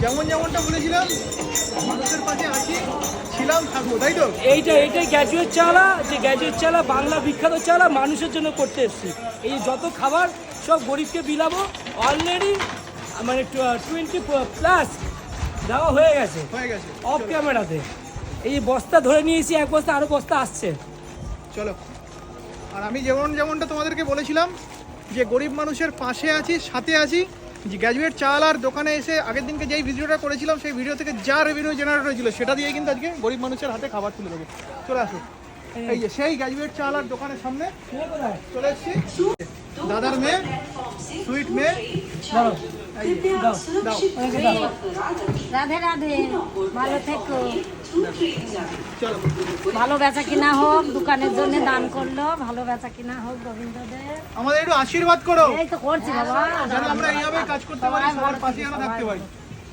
যেমনটা বলেছিলাম, মানুষের পাশে আছি, ছিলাম, থাকবো, তাই তো? এইটাই গ্র্যাজুয়েট চালা, যে গ্র্যাজুয়েট চালা বাংলা বিখ্যাত চালা মানুষের জন্য করতে এসেছি। এই যত খাবার সব গরিবকে বিলাবো। অলরেডি মানে 20+ দেওয়া হয়ে গেছে অফ ক্যামেরাতে। এই বস্তা ধরে নিয়েছি, এক বস্তা, আরও বস্তা আসছে। চলো। আর আমি যেমনটা তোমাদেরকে বলেছিলাম যে গরিব মানুষের পাশে আছি, সাথে আছি। যে গ্র্যাজুয়েট চালার দোকানে এসে আগের দিনকে যেই ভিডিওটা করেছিলাম, সেই ভিডিও থেকে যা রেভিনিউ জেনারেট হয়েছিল সেটা দিয়ে কিন্তু আজকে গরিব মানুষের হাতে খাবার তুলে দেবো। চলে আসো, এই যে সেই গ্র্যাজুয়েট চালার দোকানের সামনে চলে এসেছি। দাদার মেয়ে, সুইট মেয়ে। রাধে রাধে, ভালো থেকো। চলো, ভালো বেচা কিনা হোক, দোকানের জন্য দান করলো, ভালো বেচা কিনা হোক গোবিন্দদের। আমাদের একটু আশীর্বাদ করো, এই তো করছি বাবা, যেন আমরা এইভাবে কাজ করতে পারি, সবার পাশে যেন থাকতে পারি।